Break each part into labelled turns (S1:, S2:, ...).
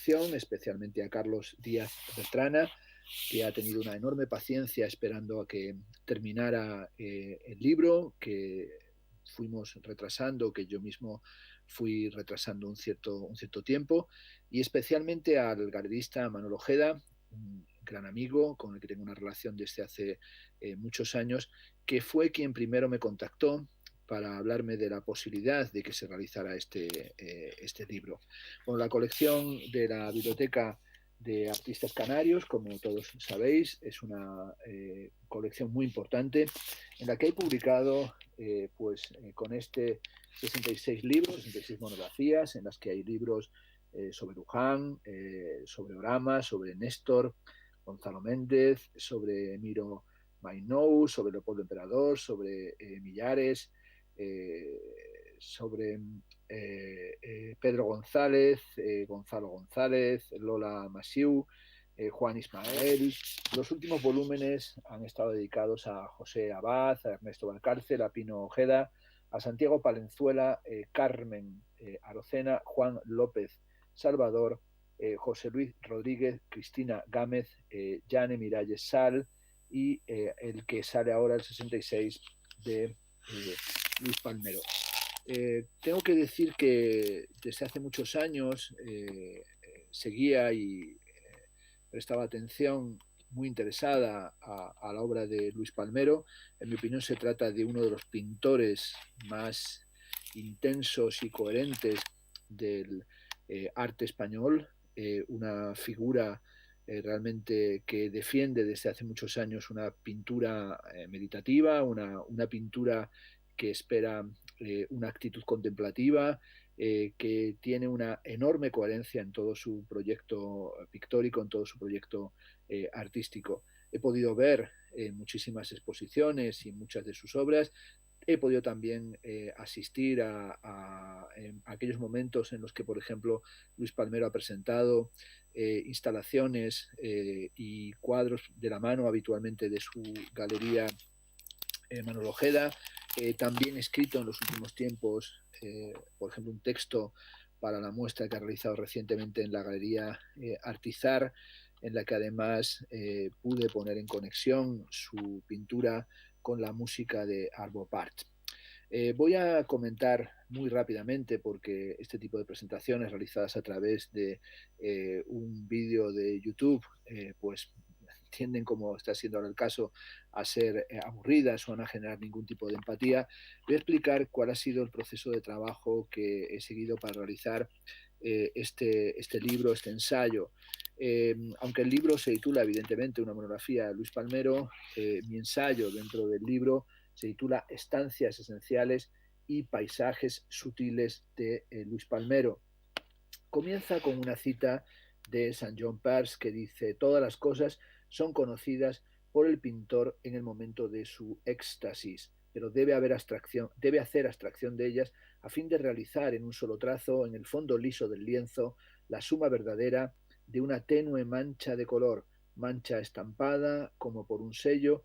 S1: colección, especialmente a Carlos Díaz Bertrana, que ha tenido una enorme paciencia esperando a que terminara el libro, que fuimos retrasando, que yo mismo fui retrasando un cierto tiempo, y especialmente al galerista Manuel Ojeda, un gran amigo con el que tengo una relación desde hace muchos años, que fue quien primero me contactó para hablarme de la posibilidad de que se realizara este libro. Bueno, la colección de la Biblioteca de Artistas Canarios, como todos sabéis, es una colección muy importante en la que he publicado con 66 libros, 66 monografías, en las que hay libros sobre Luján, sobre Orama, sobre Néstor, Gonzalo Méndez, sobre Miro Mainou, sobre Leopoldo Emperador, sobre Millares, sobre Pedro González, Gonzalo González, Lola Masiu, Juan Ismael. Los últimos volúmenes han estado dedicados a José Abad, a Ernesto Valcárcel, a Pino Ojeda, a Santiago Palenzuela, Carmen Arocena, Juan López Salvador, José Luis Rodríguez, Cristina Gámez, Jane Miralles Sal y el que sale ahora, el 66, de Luis Palmero. Tengo que decir que desde hace muchos años seguía y prestaba atención muy interesada a la obra de Luis Palmero. En mi opinión se trata de uno de los pintores más intensos y coherentes del arte español, una figura realmente que defiende desde hace muchos años una pintura meditativa, una pintura que espera una actitud contemplativa, que tiene una enorme coherencia en todo su proyecto pictórico, en todo su proyecto artístico. He podido ver muchísimas exposiciones y muchas de sus obras. He podido también asistir a aquellos momentos en los que, por ejemplo, Luis Palmero ha presentado instalaciones y cuadros de la mano habitualmente de su galería Manuel Ojeda. También escrito en los últimos tiempos, por ejemplo, un texto para la muestra que ha realizado recientemente en la Galería Artizar, en la que además pude poner en conexión su pintura con la música de Arvo Pärt. Voy a comentar muy rápidamente, porque este tipo de presentaciones realizadas a través de un vídeo de YouTube, pues tienden, como está siendo ahora el caso, a ser aburridas o a no generar ningún tipo de empatía. Voy a explicar cuál ha sido el proceso de trabajo que he seguido para realizar este libro, este ensayo. Aunque el libro se titula evidentemente una monografía de Luis Palmero, mi ensayo dentro del libro se titula Estancias esenciales y paisajes sutiles de Luis Palmero. Comienza con una cita de Saint John Peirce que dice: todas las cosas son conocidas por el pintor en el momento de su éxtasis, pero debe hacer abstracción de ellas a fin de realizar en un solo trazo, en el fondo liso del lienzo, la suma verdadera de una tenue mancha de color, mancha estampada como por un sello,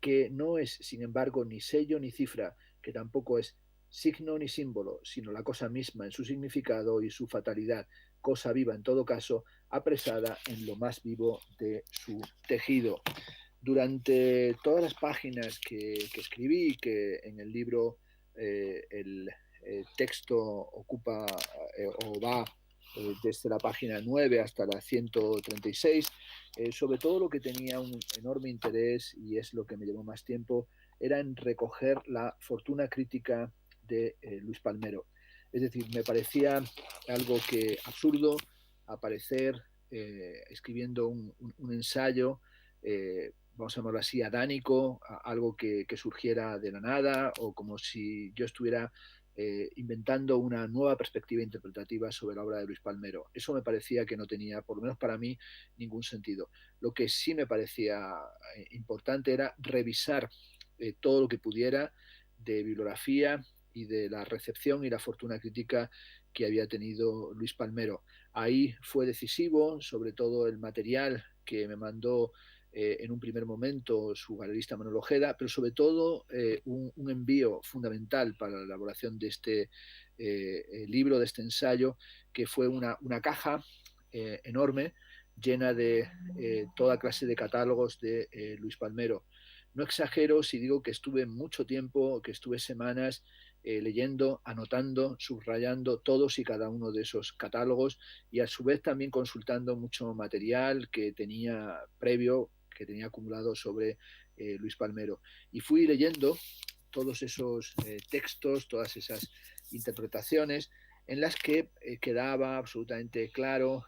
S1: que no es, sin embargo, ni sello ni cifra, que tampoco es signo ni símbolo, sino la cosa misma en su significado y su fatalidad, cosa viva en todo caso, apresada en lo más vivo de su tejido. Durante todas las páginas que escribí, que en el libro el texto ocupa o va desde la página 9 hasta la 136, sobre todo lo que tenía un enorme interés, y es lo que me llevó más tiempo, era en recoger la fortuna crítica de Luis Palmero. Es decir, me parecía algo que absurdo aparecer escribiendo un ensayo, vamos a llamarlo así, adánico, algo que surgiera de la nada, o como si yo estuviera inventando una nueva perspectiva interpretativa sobre la obra de Luis Palmero. Eso me parecía que no tenía, por lo menos para mí, ningún sentido. Lo que sí me parecía importante era revisar todo lo que pudiera de bibliografía y de la recepción y la fortuna crítica que había tenido Luis Palmero. Ahí fue decisivo, sobre todo el material que me mandó en un primer momento su galerista Manuel Ojeda, pero sobre todo un envío fundamental para la elaboración de este libro, de este ensayo, que fue una caja enorme, llena de toda clase de catálogos de Luis Palmero. No exagero si digo que estuve mucho tiempo, que estuve semanas leyendo, anotando, subrayando todos y cada uno de esos catálogos y a su vez también consultando mucho material que tenía previo, que tenía acumulado sobre Luis Palmero. Y fui leyendo todos esos textos, todas esas interpretaciones en las que quedaba absolutamente claro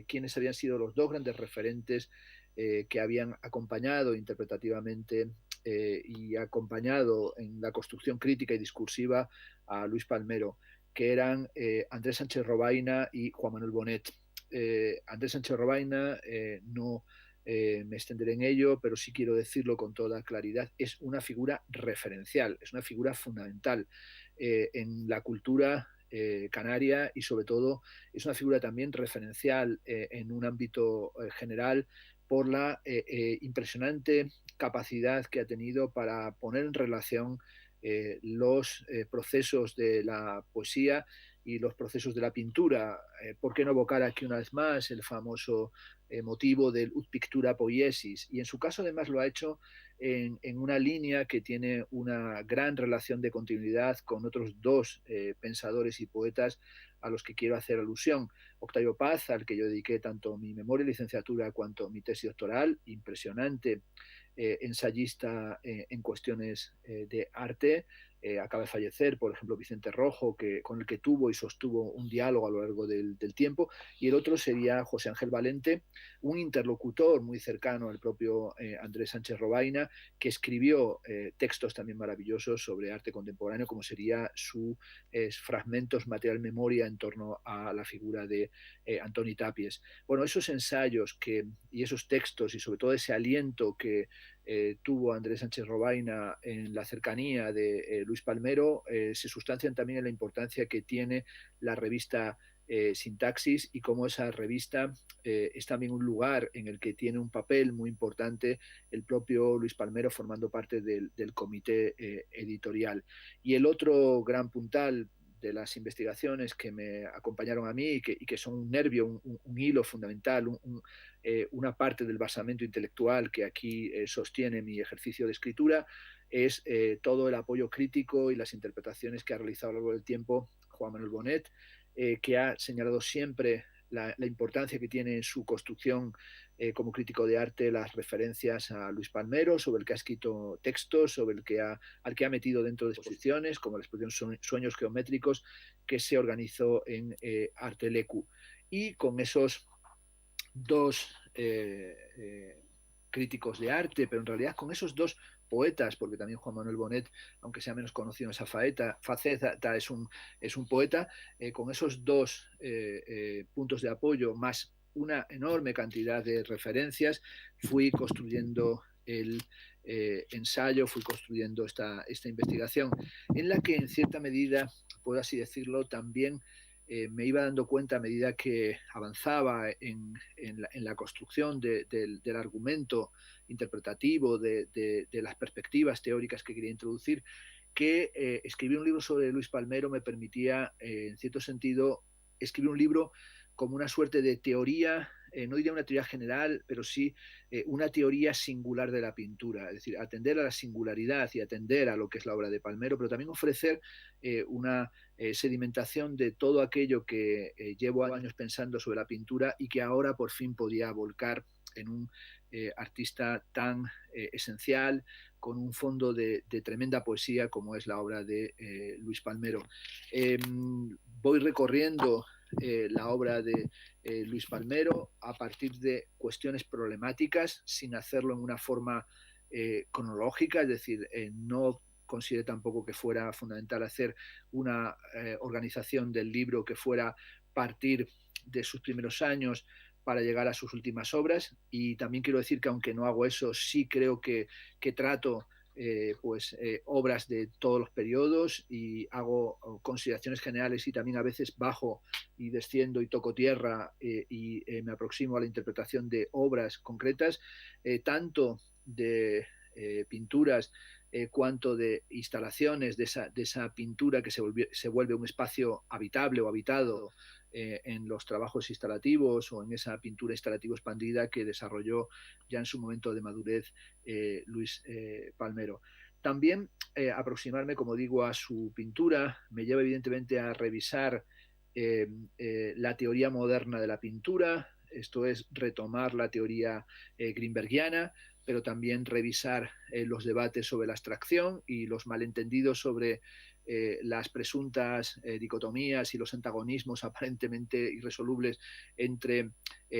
S1: quiénes habían sido los dos grandes referentes que habían acompañado interpretativamente y acompañado en la construcción crítica y discursiva a Luis Palmero, que eran Andrés Sánchez Robaina y Juan Manuel Bonet. Andrés Sánchez Robaina no me extenderé en ello, pero sí quiero decirlo con toda claridad, es una figura referencial, es una figura fundamental en la cultura canaria y sobre todo es una figura también referencial en un ámbito general por la impresionante capacidad que ha tenido para poner en relación los procesos de la poesía y los procesos de la pintura. ¿Por qué no evocar aquí una vez más el famoso motivo del ut pictura poiesis? Y en su caso además lo ha hecho en una línea que tiene una gran relación de continuidad con otros dos pensadores y poetas a los que quiero hacer alusión. Octavio Paz, al que yo dediqué tanto mi memoria y licenciatura cuanto mi tesis doctoral, impresionante ensayista en cuestiones de arte. Acaba de fallecer, por ejemplo, Vicente Rojo, con el que tuvo y sostuvo un diálogo a lo largo del tiempo, y el otro sería José Ángel Valente, un interlocutor muy cercano al propio Andrés Sánchez Robaina, que escribió textos también maravillosos sobre arte contemporáneo, como sería su fragmentos material memoria en torno a la figura de Antoni Tàpies. Bueno, esos ensayos y esos textos y sobre todo ese aliento que tuvo Andrés Sánchez Robaina en la cercanía de Luis Palmero se sustancian también en la importancia que tiene la revista Sintaxis y cómo esa revista es también un lugar en el que tiene un papel muy importante el propio Luis Palmero formando parte del comité editorial. Y el otro gran puntal de las investigaciones que me acompañaron a mí y que son un nervio, un hilo fundamental, una parte del basamento intelectual que aquí sostiene mi ejercicio de escritura, es todo el apoyo crítico y las interpretaciones que ha realizado a lo largo del tiempo Juan Manuel Bonet, que ha señalado siempre la importancia que tiene en su construcción como crítico de arte las referencias a Luis Palmero, sobre el que ha escrito textos, al que ha metido dentro de exposiciones, como la exposición Sueños Geométricos, que se organizó en Artelecu. Y con esos dos críticos de arte, pero en realidad con esos dos poetas, porque también Juan Manuel Bonet, aunque sea menos conocido en esa faceta, es un poeta, con esos dos puntos de apoyo, más una enorme cantidad de referencias, fui construyendo el ensayo, fui construyendo esta investigación, en la que en cierta medida, puedo así decirlo, también me iba dando cuenta a medida que avanzaba en la construcción del argumento interpretativo, de las perspectivas teóricas que quería introducir, que escribir un libro sobre Luis Palmero me permitía, en cierto sentido, escribir un libro como una suerte de teoría, no diría una teoría general, pero sí una teoría singular de la pintura, es decir, atender a la singularidad y atender a lo que es la obra de Palmero, pero también ofrecer una sedimentación de todo aquello que llevo años pensando sobre la pintura y que ahora por fin podía volcar en un artista tan esencial, con un fondo de tremenda poesía como es la obra de Luis Palmero. Voy recorriendo la obra de Luis Palmero a partir de cuestiones problemáticas, sin hacerlo en una forma cronológica, es decir, no consideré tampoco que fuera fundamental hacer una organización del libro que fuera partir de sus primeros años para llegar a sus últimas obras. Y también quiero decir que aunque no hago eso, sí creo que trato obras de todos los periodos y hago consideraciones generales y también a veces bajo y desciendo y toco tierra y me aproximo a la interpretación de obras concretas, tanto de pinturas cuanto de instalaciones de esa pintura que se vuelve un espacio habitable o habitado en los trabajos instalativos o en esa pintura instalativa expandida que desarrolló ya en su momento de madurez Luis Palmero. También aproximarme, como digo, a su pintura me lleva evidentemente a revisar la teoría moderna de la pintura, esto es retomar la teoría greenbergiana, pero también revisar los debates sobre la abstracción y los malentendidos sobre las presuntas dicotomías y los antagonismos aparentemente irresolubles entre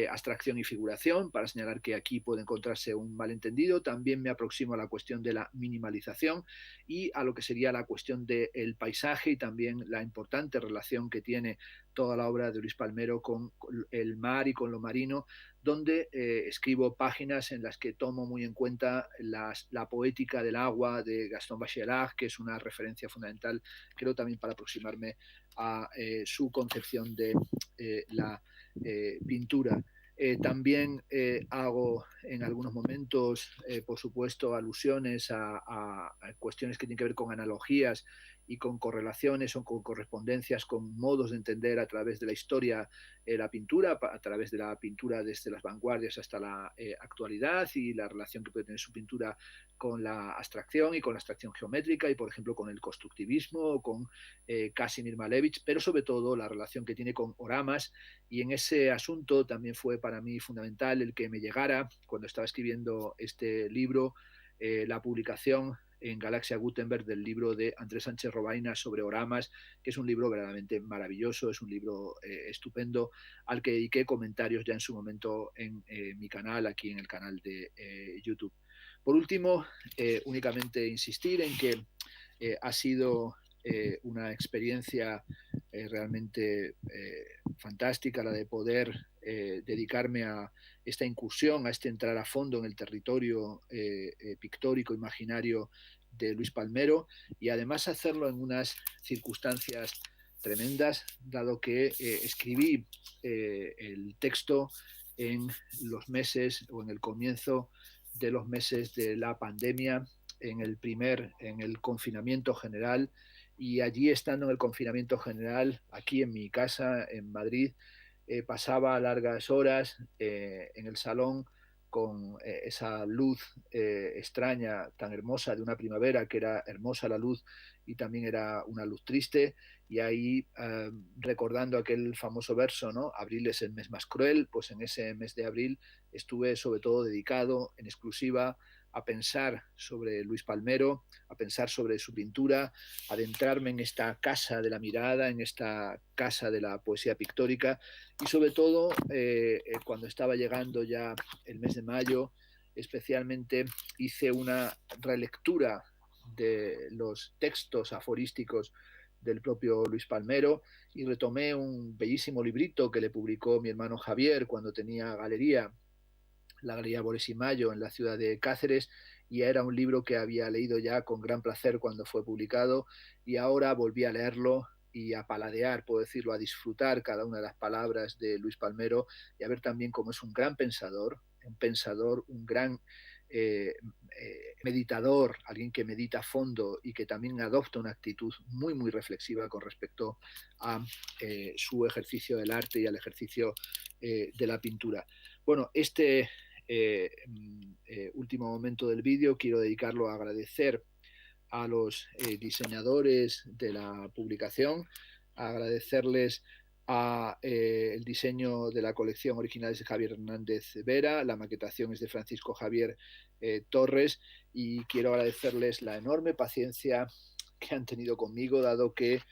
S1: abstracción y figuración, para señalar que aquí puede encontrarse un malentendido. También me aproximo a la cuestión de la minimalización y a lo que sería la cuestión del paisaje y también la importante relación que tiene toda la obra de Luis Palmero con el mar y con lo marino, donde escribo páginas en las que tomo muy en cuenta la poética del agua de Gaston Bachelard, que es una referencia fundamental, creo, también para aproximarme a su concepción de la pintura. También hago en algunos momentos, por supuesto, alusiones a cuestiones que tienen que ver con analogías y con correlaciones o con correspondencias con modos de entender a través de la historia la pintura, a través de la pintura desde las vanguardias hasta la actualidad y la relación que puede tener su pintura con la abstracción y con la abstracción geométrica y, por ejemplo, con el constructivismo o con Casimir Malevich, pero sobre todo la relación que tiene con oramas. Y en ese asunto también fue para mí fundamental el que me llegara, cuando estaba escribiendo este libro, la publicación en Galaxia Gutenberg del libro de Andrés Sánchez Robaina sobre oramas, que es un libro verdaderamente maravilloso, es un libro estupendo al que dediqué comentarios ya en su momento en mi canal, aquí en el canal de YouTube. Por último, únicamente insistir en que ha sido una experiencia realmente fantástica la de poder dedicarme a esta incursión, a este entrar a fondo en el territorio pictórico, imaginario de Luis Palmero y además hacerlo en unas circunstancias tremendas, dado que escribí el texto en los meses o en el comienzo de los meses de la pandemia, en el confinamiento general, y allí estando en el confinamiento general, aquí en mi casa en Madrid, pasaba largas horas en el salón con esa luz extraña, tan hermosa de una primavera, que era hermosa la luz y también era una luz triste, y ahí recordando aquel famoso verso, ¿no? Abril es el mes más cruel, pues en ese mes de abril estuve sobre todo dedicado en exclusiva a pensar sobre Luis Palmero, a pensar sobre su pintura, adentrarme en esta casa de la mirada, en esta casa de la poesía pictórica y sobre todo cuando estaba llegando ya el mes de mayo, especialmente hice una relectura de los textos aforísticos del propio Luis Palmero y retomé un bellísimo librito que le publicó mi hermano Javier cuando tenía galería, la Galería Boris y Mayo en la ciudad de Cáceres, y era un libro que había leído ya con gran placer cuando fue publicado y ahora volví a leerlo y a paladear, puedo decirlo, a disfrutar cada una de las palabras de Luis Palmero y a ver también cómo es un gran pensador, un gran meditador, alguien que medita a fondo y que también adopta una actitud muy, muy reflexiva con respecto a su ejercicio del arte y al ejercicio de la pintura. Bueno, último momento del vídeo quiero dedicarlo a agradecer a los diseñadores de la publicación, a agradecerles el diseño de la colección original es de Javier Hernández Vera, la maquetación es de Francisco Javier Torres, y quiero agradecerles la enorme paciencia que han tenido conmigo, dado que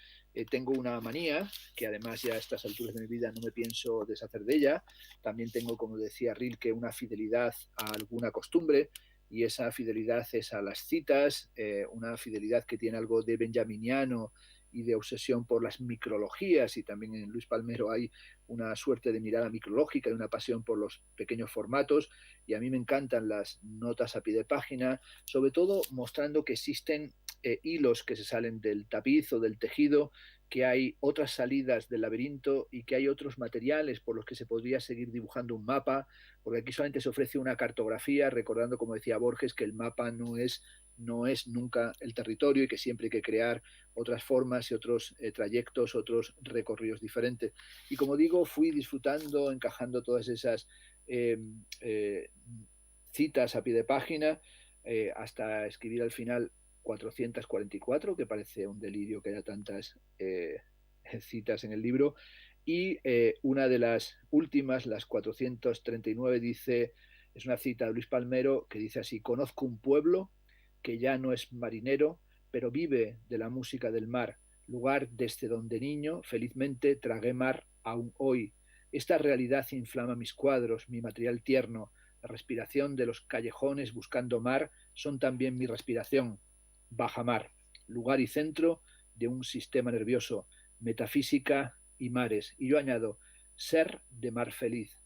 S1: tengo una manía, que además ya a estas alturas de mi vida no me pienso deshacer de ella. También tengo, como decía Rilke, una fidelidad a alguna costumbre, y esa fidelidad es a las citas, una fidelidad que tiene algo de benjaminiano y de obsesión por las micrologías, y también en Luis Palmero hay una suerte de mirada micrológica y una pasión por los pequeños formatos, y a mí me encantan las notas a pie de página, sobre todo mostrando que existen hilos que se salen del tapiz o del tejido que hay otras salidas del laberinto y que hay otros materiales por los que se podría seguir dibujando un mapa, porque aquí solamente se ofrece una cartografía, recordando, como decía Borges, que el mapa no es nunca el territorio y que siempre hay que crear otras formas y otros trayectos, otros recorridos diferentes. Y como digo, fui disfrutando, encajando todas esas eh, eh, citas a pie de página hasta escribir al final 444, que parece un delirio que haya tantas citas en el libro. Y una de las últimas, las 439, dice, es una cita de Luis Palmero que dice así: conozco un pueblo que ya no es marinero, pero vive de la música del mar, lugar desde donde niño felizmente tragué mar aún hoy. Esta realidad inflama mis cuadros, mi material tierno, la respiración de los callejones buscando mar son también mi respiración. Baja mar, lugar y centro de un sistema nervioso, metafísica y mares. Y yo añado, ser de mar feliz,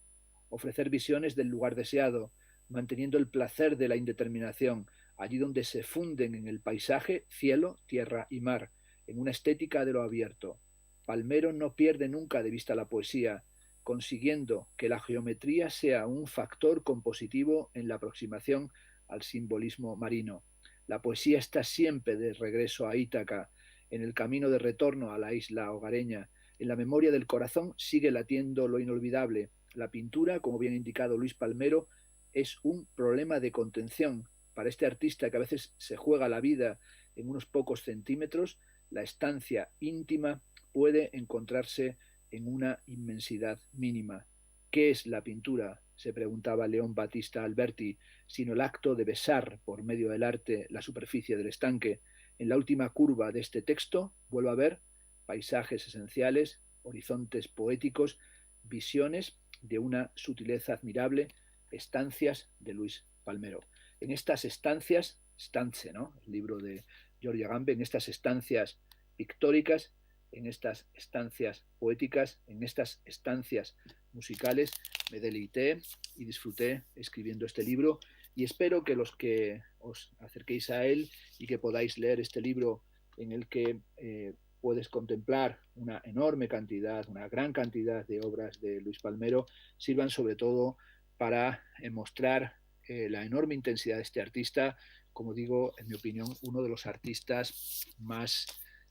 S1: ofrecer visiones del lugar deseado, manteniendo el placer de la indeterminación, allí donde se funden en el paisaje cielo, tierra y mar, en una estética de lo abierto. Palmero no pierde nunca de vista la poesía, consiguiendo que la geometría sea un factor compositivo en la aproximación al simbolismo marino. La poesía está siempre de regreso a Ítaca, en el camino de retorno a la isla hogareña. En la memoria del corazón sigue latiendo lo inolvidable. La pintura, como bien ha indicado Luis Palmero, es un problema de contención. Para este artista que a veces se juega la vida en unos pocos centímetros, la estancia íntima puede encontrarse en una inmensidad mínima. ¿Qué es la pintura?, se preguntaba León Battista Alberti, sino el acto de besar por medio del arte la superficie del estanque. En la última curva de este texto vuelvo a ver paisajes esenciales, horizontes poéticos, visiones de una sutileza admirable, estancias de Luis Palmero. En estas estancias, Stance, ¿no?, el libro de Giorgio Agamben, en estas estancias pictóricas, en estas estancias poéticas, en estas estancias musicales, me deleité y disfruté escribiendo este libro, y espero que los que os acerquéis a él y que podáis leer este libro en el que puedes contemplar una enorme cantidad, una gran cantidad de obras de Luis Palmero, sirvan sobre todo para mostrar la enorme intensidad de este artista, como digo, en mi opinión, uno de los artistas más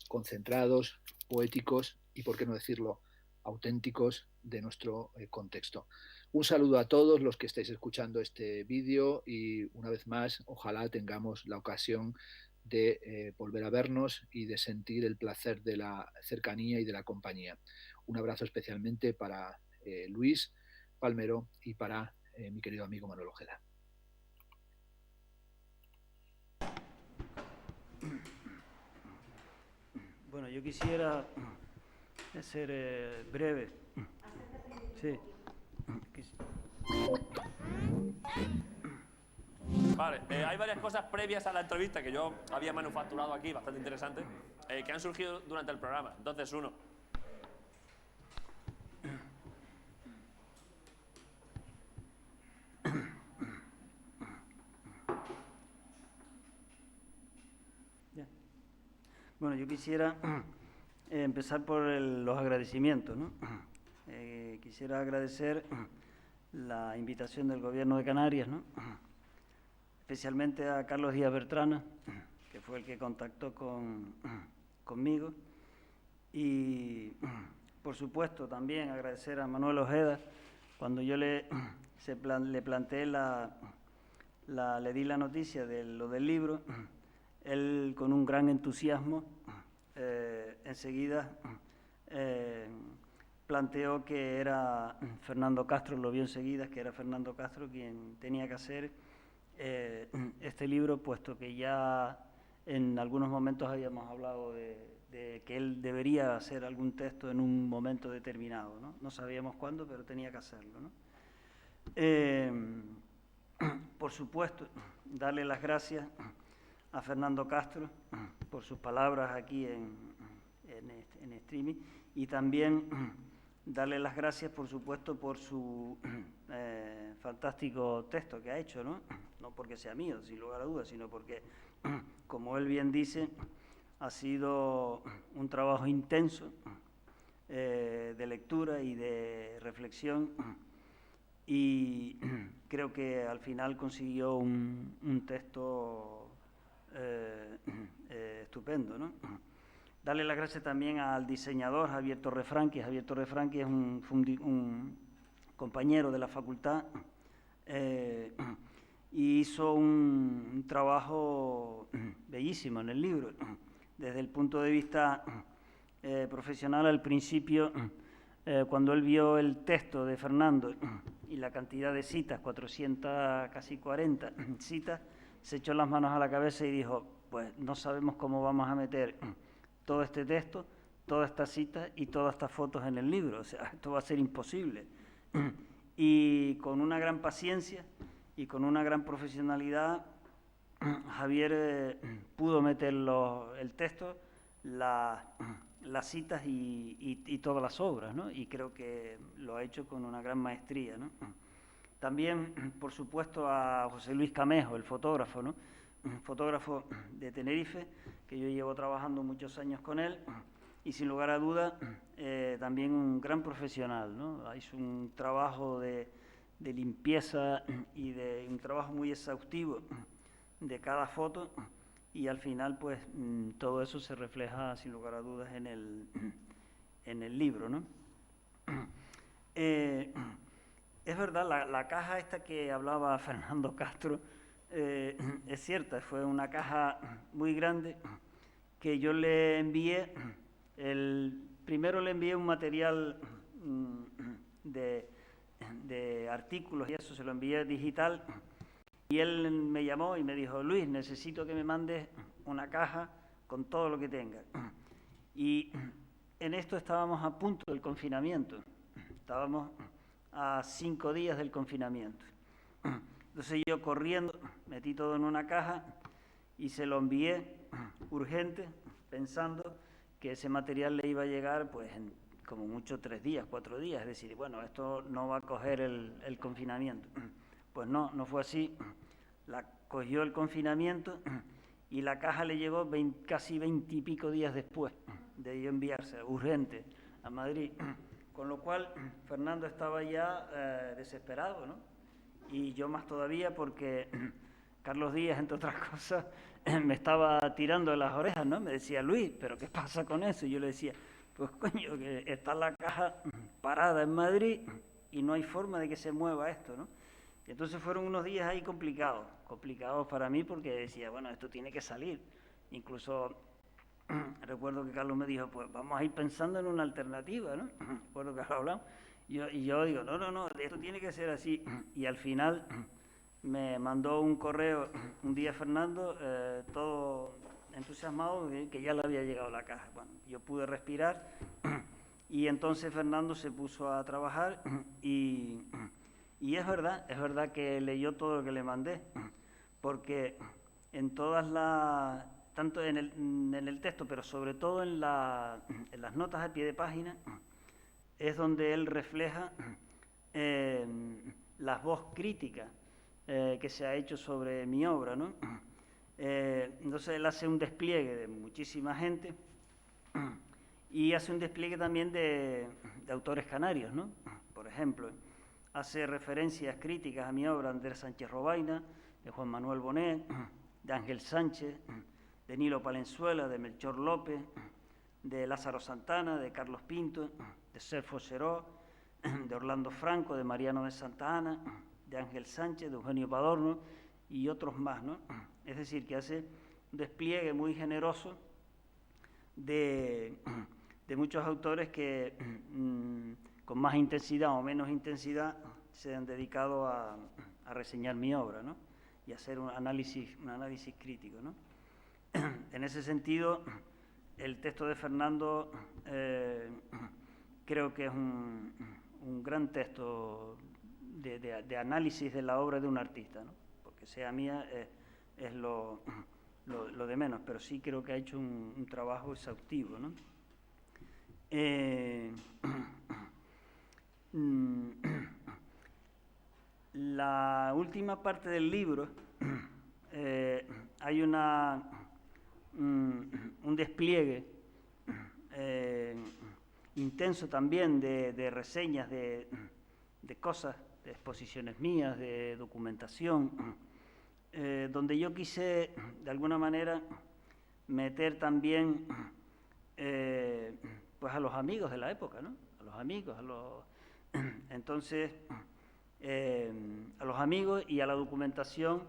S1: concentrados, poéticos y, por qué no decirlo, auténticos de nuestro contexto. Un saludo a todos los que estáis escuchando este vídeo y, una vez más, ojalá tengamos la ocasión de volver a vernos y de sentir el placer de la cercanía y de la compañía. Un abrazo especialmente para Luis Palmero y para mi querido amigo Manuel Ojeda.
S2: Bueno, yo quisiera ser breve. Sí.
S3: Vale, hay varias cosas previas a la entrevista que yo había manufacturado aquí, bastante interesantes, que han surgido durante el programa. Entonces, uno.
S2: Bueno, yo quisiera empezar por los agradecimientos, ¿no? Quisiera agradecer la invitación del Gobierno de Canarias, ¿no?, especialmente a Carlos Díaz Bertrana, que fue el que contactó conmigo, y por supuesto también agradecer a Manuel Ojeda. Cuando yo le planteé le di la noticia de lo del libro, él con un gran entusiasmo enseguida planteó que era Fernando Castro, lo vio enseguida, que era Fernando Castro quien tenía que hacer este libro, puesto que ya en algunos momentos habíamos hablado de que él debería hacer algún texto en un momento determinado, ¿no? No sabíamos cuándo, pero tenía que hacerlo, ¿no? Por supuesto, darle las gracias a Fernando Castro por sus palabras aquí en streaming, y también darle las gracias, por supuesto, por su fantástico texto que ha hecho, ¿no? No porque sea mío, sin lugar a dudas, sino porque, como él bien dice, ha sido un trabajo intenso de lectura y de reflexión, y creo que al final consiguió un texto estupendo, ¿no? Darle las gracias también al diseñador Javier Torrefranqui. Javier Torrefranqui es un compañero de la facultad y hizo un trabajo bellísimo en el libro. Desde el punto de vista profesional, al principio, cuando él vio el texto de Fernando y la cantidad de citas, 400, casi 40 citas, se echó las manos a la cabeza y dijo, pues no sabemos cómo vamos a meter todo este texto, todas estas citas y todas estas fotos en el libro. O sea, esto va a ser imposible. Y con una gran paciencia y con una gran profesionalidad, Javier pudo meter el texto, las citas y todas las obras, ¿no? Y creo que lo ha hecho con una gran maestría, ¿no? También, por supuesto, a José Luis Camejo, el fotógrafo, ¿no? Fotógrafo de Tenerife, que yo llevo trabajando muchos años con él, y sin lugar a duda también un gran profesional, ¿no? Hizo un trabajo de limpieza y de un trabajo muy exhaustivo de cada foto, y al final pues todo eso se refleja sin lugar a dudas en el libro, ¿no? Es verdad, la caja esta que hablaba Fernando Castro, es cierta, fue una caja muy grande que yo le envié. Primero le envié un material de artículos y eso, se lo envié digital, y él me llamó y me dijo, Luis, necesito que me mandes una caja con todo lo que tenga. Y en esto estábamos a punto del confinamiento, estábamos a 5 días del confinamiento. Entonces yo corriendo, metí todo en una caja y se lo envié urgente, pensando que ese material le iba a llegar pues en como mucho 3 días, 4 días, es decir, bueno, esto no va a coger el confinamiento. Pues no fue así, la cogió el confinamiento y la caja le llegó casi 20 y pico días después de yo enviarse urgente a Madrid, con lo cual Fernando estaba ya desesperado, ¿no? Y yo más todavía, porque Carlos Díaz, entre otras cosas, me estaba tirando de las orejas, ¿no? Me decía, Luis, ¿pero qué pasa con eso? Y yo le decía, pues coño, que está la caja parada en Madrid y no hay forma de que se mueva esto, ¿no? Y entonces fueron unos días ahí complicados para mí, porque decía, bueno, esto tiene que salir. Incluso recuerdo que Carlos me dijo, pues vamos a ir pensando en una alternativa, ¿no? Recuerdo que lo hablamos. Y yo digo, no, esto tiene que ser así. Y al final me mandó un correo un día Fernando, todo entusiasmado, que ya le había llegado la caja. Bueno, yo pude respirar y entonces Fernando se puso a trabajar y es verdad que leyó todo lo que le mandé, porque en todas las, tanto en el texto, pero sobre todo en las notas a pie de página, es donde él refleja las voz críticas que se ha hecho sobre mi obra, ¿no? Entonces él hace un despliegue de muchísima gente y hace un despliegue también de autores canarios, ¿no? Por ejemplo, hace referencias críticas a mi obra Andrés Sánchez Robaina, de Juan Manuel Bonet, de Ángel Sánchez, de Nilo Palenzuela, de Melchor López, de Lázaro Santana, de Carlos Pinto, de Sergio Seró, de Orlando Franco, de Mariano de Santa Ana, de Ángel Sánchez, de Eugenio Padorno y otros más, ¿no? Es decir, que hace un despliegue muy generoso de muchos autores que con más intensidad o menos intensidad se han dedicado a reseñar mi obra, ¿no? Y hacer un análisis crítico, ¿no? En ese sentido, el texto de Fernando creo que es un gran texto de análisis de la obra de un artista, ¿no? Porque sea mía es lo de menos, pero sí creo que ha hecho un trabajo exhaustivo, ¿no? La última parte del libro hay una un despliegue intenso también de reseñas de cosas, de exposiciones mías, de documentación, donde yo quise de alguna manera meter también pues a los amigos de la época, ¿no? A los amigos, entonces a los amigos y a la documentación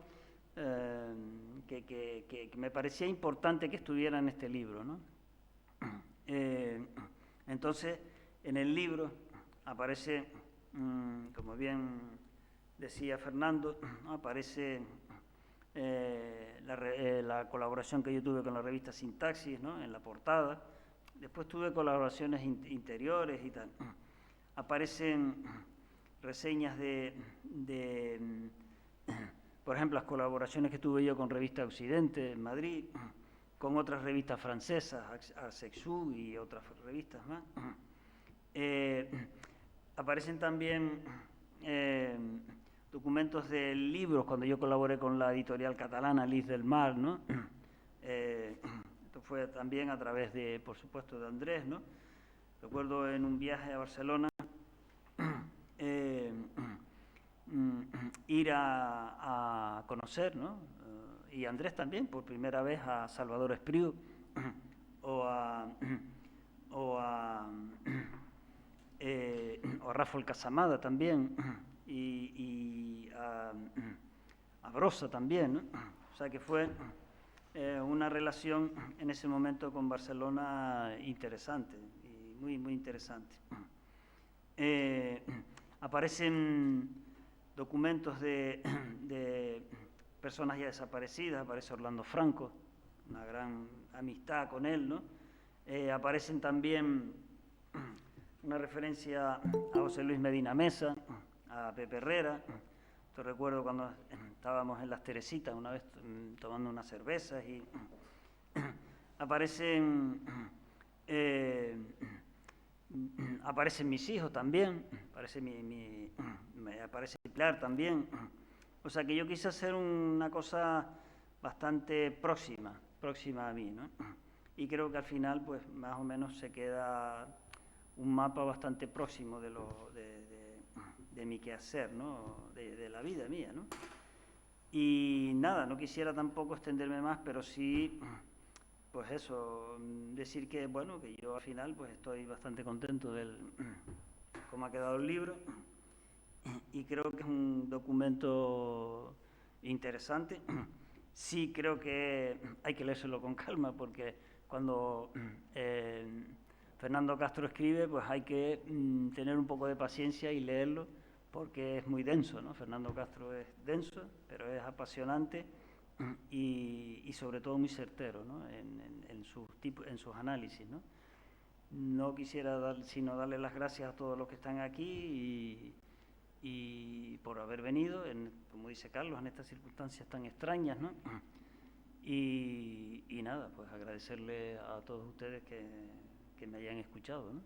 S2: que me parecía importante que estuviera en este libro, ¿no? Entonces, en el libro aparece, como bien decía Fernando, aparece la colaboración que yo tuve con la revista Sintaxis, ¿no? En la portada. Después tuve colaboraciones interiores y tal. Aparecen reseñas por ejemplo, las colaboraciones que tuve yo con Revista Occidente en Madrid, con otras revistas francesas, Arsexu y otras revistas más. Aparecen también documentos de libros cuando yo colaboré con la editorial catalana Lis del Mar, ¿no? Esto fue también a través de, por supuesto, de Andrés, ¿no? Recuerdo en un viaje a Barcelona ir a conocer, ¿no? Y Andrés también, por primera vez, a Salvador Espriu o a Rafael Casamada también y a Brossa también, ¿no? O sea que fue una relación en ese momento con Barcelona interesante y muy, muy interesante. Aparecen documentos de personas ya desaparecidas, aparece Orlando Franco, una gran amistad con él, ¿no? Aparecen también una referencia a José Luis Medina Mesa, a Pepe Herrera. Yo recuerdo cuando estábamos en Las Teresitas una vez tomando unas cervezas y aparecen mis hijos también, aparece Pilar también. O sea que yo quise hacer una cosa bastante próxima a mí, ¿no? Y creo que al final, pues, más o menos se queda un mapa bastante próximo de mi quehacer, ¿no? De la vida mía, ¿no? Y nada, no quisiera tampoco extenderme más, pero sí, pues eso, decir que, bueno, que yo al final, pues, estoy bastante contento de cómo ha quedado el libro. Y creo que es un documento interesante. Sí creo que hay que leérselo con calma porque cuando Fernando Castro escribe, pues hay que tener un poco de paciencia y leerlo porque es muy denso, ¿no? Fernando Castro es denso, pero es apasionante y sobre todo muy certero, ¿no? en sus análisis, ¿no? No quisiera sino darle las gracias a todos los que están aquí y por haber venido, como dice Carlos, en estas circunstancias tan extrañas, ¿no? Y nada, pues agradecerle a todos ustedes que me hayan escuchado, ¿no?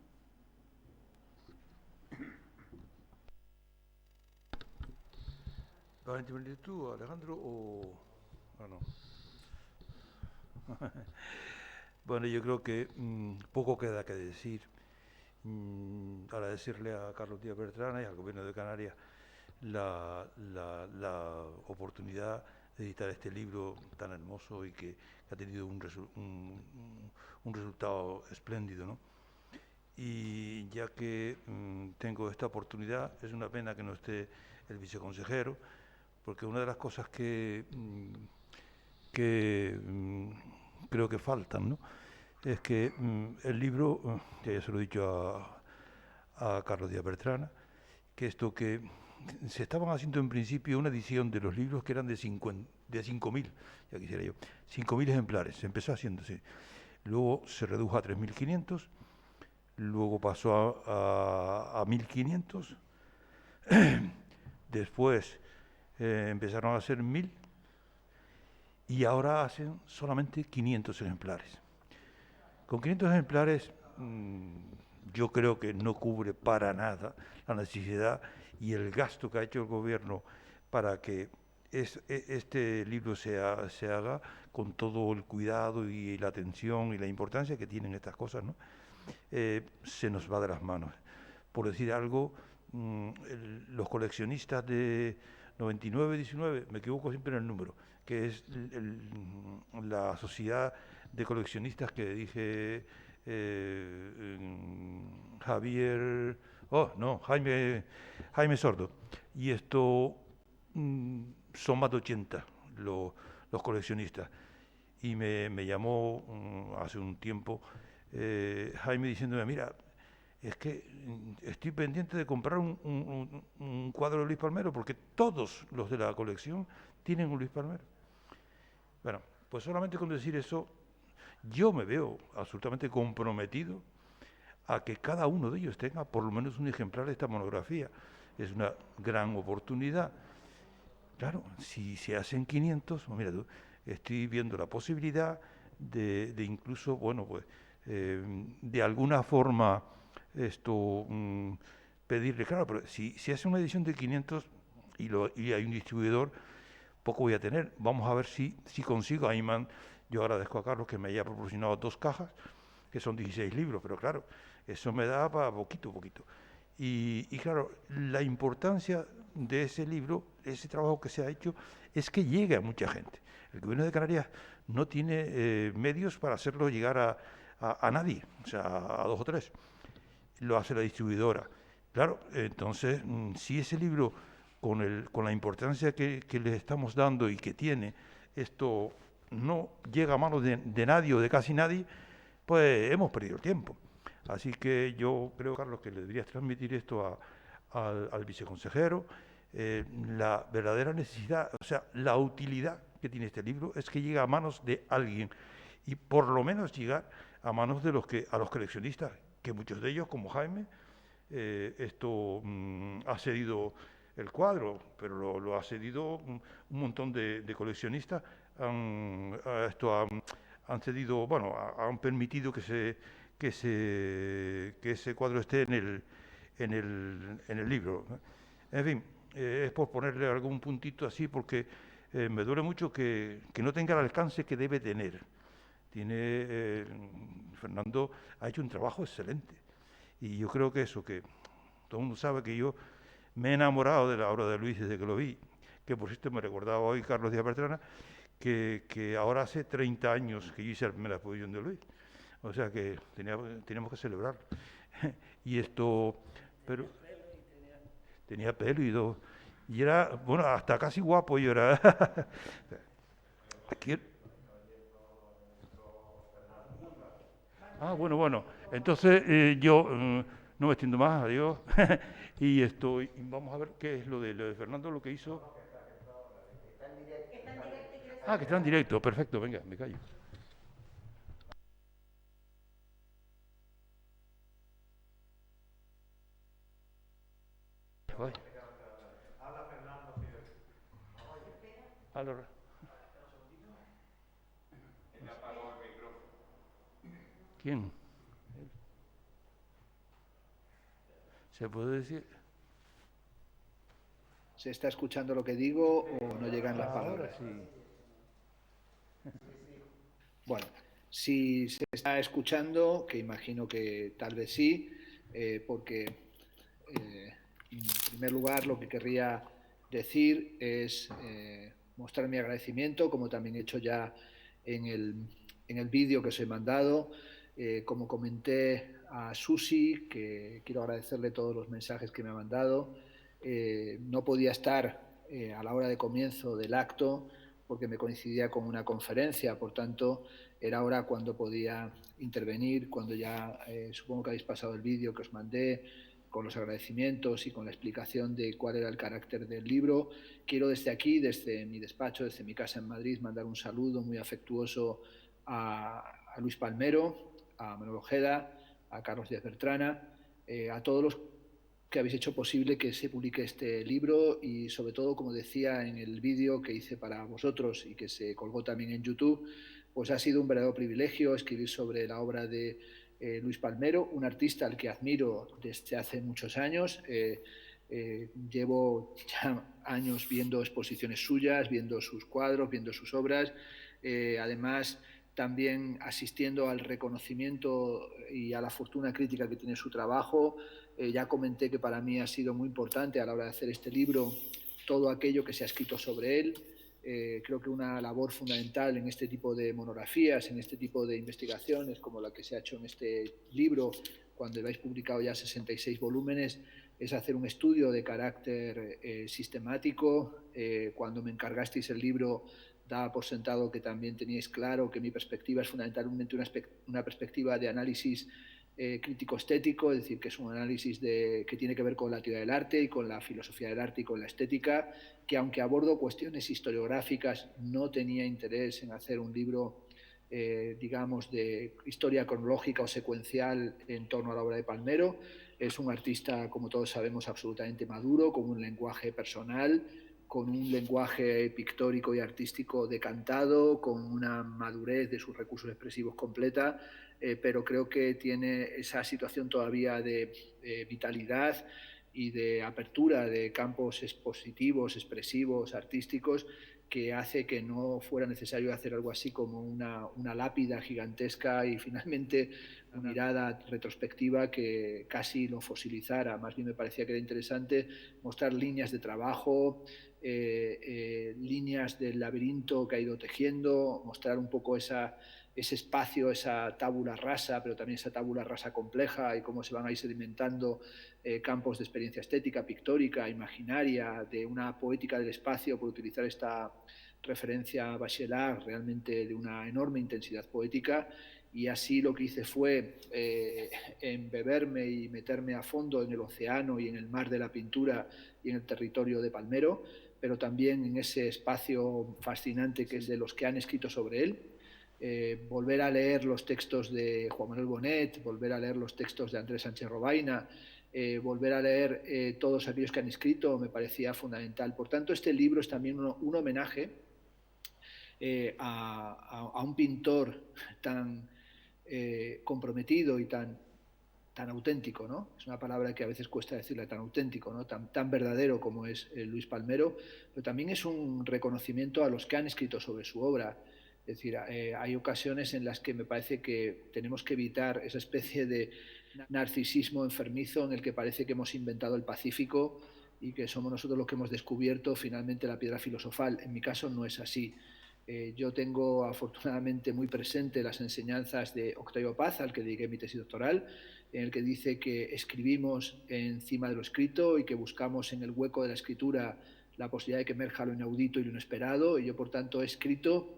S4: ¿Vas a intervenir tú, Alejandro, o no? Bueno, yo creo que poco queda que decir. Agradecerle a Carlos Díaz Bertrana y al Gobierno de Canarias la oportunidad de editar este libro tan hermoso y que ha tenido un resultado espléndido, ¿no? Y ya que tengo esta oportunidad, es una pena que no esté el viceconsejero, porque una de las cosas que creo que faltan, ¿no? Es que el libro, que ya se lo he dicho a Carlos Díaz Bertrana, que se estaban haciendo en principio una edición de los libros que eran de 5.000, ya quisiera yo, 5.000 ejemplares, se empezó haciéndose. Luego se redujo a 3.500, luego pasó a 1.500, después empezaron a hacer 1.000 y ahora hacen solamente 500 ejemplares. Con 500 ejemplares yo creo que no cubre para nada la necesidad y el gasto que ha hecho el gobierno para que este libro se haga con todo el cuidado y la atención y la importancia que tienen estas cosas, ¿no? Se nos va de las manos. Por decir algo, los coleccionistas de 99-19, me equivoco siempre en el número, que es la sociedad de coleccionistas que dije Javier, Jaime Sordo. Y esto son más de 80 los coleccionistas. Y me llamó hace un tiempo Jaime diciéndome, mira, es que estoy pendiente de comprar un cuadro de Luis Palmero porque todos los de la colección tienen un Luis Palmero. Bueno, pues solamente con decir eso, yo me veo absolutamente comprometido a que cada uno de ellos tenga por lo menos un ejemplar de esta monografía. Es una gran oportunidad. Claro, si se hacen 500, pues mira tú, estoy viendo la posibilidad de incluso, bueno, pues, de alguna forma pedirle, claro, pero si hace una edición de 500 y hay un distribuidor, poco voy a tener. Vamos a ver si consigo. Yo agradezco a Carlos que me haya proporcionado 2 cajas, que son 16 libros, pero claro, eso me da para poquito. Y claro, la importancia de ese libro, ese trabajo que se ha hecho, es que llegue a mucha gente. El gobierno de Canarias no tiene medios para hacerlo llegar a nadie, o sea, a 2 o 3. Lo hace la distribuidora. Claro, entonces, si ese libro, con la importancia que le estamos dando y que tiene, esto no llega a manos de nadie o de casi nadie, pues hemos perdido el tiempo. Así que yo creo, Carlos, que le deberías transmitir esto al viceconsejero. La verdadera necesidad, o sea, la utilidad que tiene este libro es que llegue a manos de alguien y por lo menos llegar a manos de a los coleccionistas, que muchos de ellos, como Jaime, ha cedido el cuadro, pero lo ha cedido un montón de coleccionistas, han cedido, bueno, han permitido que ese cuadro esté en el libro. En fin, es por ponerle algún puntito así, porque me duele mucho que no tenga el alcance que debe tener. Fernando ha hecho un trabajo excelente. Y yo creo que que todo el mundo sabe que yo me he enamorado de la obra de Luis desde que lo vi, que por cierto me recordaba hoy Carlos Díaz Bertrana, que ahora hace 30 años que yo hice la primera exposición de Luis. O sea que teníamos que celebrar. Y pero tenía pelo y todo. Y era, bueno, hasta casi guapo yo era. Bueno. Entonces yo no me extiendo más, adiós. Y vamos a ver qué es lo de Fernando, lo que hizo. Que está en directo, perfecto, venga, me callo. Habla Fernando. Él apagó el micrófono. ¿Quién? ¿Se puede decir?
S1: ¿Se está escuchando lo que digo o no llegan las palabras?
S4: Ahora sí.
S1: Bueno, si se está escuchando, que imagino que tal vez sí, porque en primer lugar lo que querría decir es mostrar mi agradecimiento, como también he hecho ya en el vídeo que os he mandado. Como comenté a Susi, que quiero agradecerle todos los mensajes que me ha mandado. No podía estar a la hora de comienzo del acto porque me coincidía con una conferencia, por tanto era ahora cuando podía intervenir, cuando ya supongo que habéis pasado el vídeo que os mandé con los agradecimientos y con la explicación de cuál era el carácter del libro. Quiero desde aquí, desde mi despacho, desde mi casa en Madrid, mandar un saludo muy afectuoso a Luis Palmero, a Manuel Ojeda, a Carlos Díaz Bertrana, a todos los que habéis hecho posible que se publique este libro y sobre todo, como decía en el vídeo que hice para vosotros y que se colgó también en YouTube, pues ha sido un verdadero privilegio escribir sobre la obra de Luis Palmero, un artista al que admiro desde hace muchos años. Llevo ya años viendo exposiciones suyas, viendo sus cuadros, viendo sus obras, además también asistiendo al reconocimiento y a la fortuna crítica que tiene su trabajo. Ya comenté que para mí ha sido muy importante a la hora de hacer este libro todo aquello que se ha escrito sobre él. Creo que una labor fundamental en este tipo de monografías, en este tipo de investigaciones, como la que se ha hecho en este libro, cuando habéis publicado ya 66 volúmenes, es hacer un estudio de carácter sistemático. Cuando me encargasteis el libro, daba por sentado que también teníais claro que mi perspectiva es fundamentalmente una perspectiva de análisis crítico-estético, es decir, que es un análisis que tiene que ver con la teoría del arte y con la filosofía del arte y con la estética, que aunque abordo cuestiones historiográficas, no tenía interés en hacer un libro, digamos, de historia cronológica o secuencial en torno a la obra de Palmero. Es un artista, como todos sabemos, absolutamente maduro, con un lenguaje personal, con un lenguaje pictórico y artístico decantado, con una madurez de sus recursos expresivos completa, pero creo que tiene esa situación todavía de vitalidad y de apertura de campos expositivos, expresivos, artísticos, que hace que no fuera necesario hacer algo así como una lápida gigantesca y finalmente una mirada retrospectiva que casi lo fosilizara. Más bien me parecía que era interesante mostrar líneas de trabajo, líneas del laberinto que ha ido tejiendo, mostrar un poco ese espacio, esa tabula rasa, pero también esa tabula rasa compleja y cómo se van a ir sedimentando campos de experiencia estética, pictórica, imaginaria, de una poética del espacio, por utilizar esta referencia a Bachelard, realmente de una enorme intensidad poética. Y así lo que hice fue embeberme y meterme a fondo en el océano y en el mar de la pintura y en el territorio de Palmero, pero también en ese espacio fascinante que es de los que han escrito sobre él. Volver a leer los textos de Juan Manuel Bonet, volver a leer los textos de Andrés Sánchez Robaina, volver a leer todos aquellos que han escrito me parecía fundamental. Por tanto, este libro es también un homenaje a un pintor tan comprometido y tan auténtico, ¿no? Es una palabra que a veces cuesta decirla, tan auténtico, ¿no? Tan verdadero como es Luis Palmero, pero también es un reconocimiento a los que han escrito sobre su obra. Es decir, hay ocasiones en las que me parece que tenemos que evitar esa especie de narcisismo enfermizo en el que parece que hemos inventado el Pacífico y que somos nosotros los que hemos descubierto finalmente la piedra filosofal. En mi caso no es así. Yo tengo afortunadamente muy presente las enseñanzas de Octavio Paz, al que dediqué mi tesis doctoral, en el que dice que escribimos encima de lo escrito y que buscamos en el hueco de la escritura la posibilidad de que emerja lo inaudito y lo inesperado. Y yo, por tanto, he escrito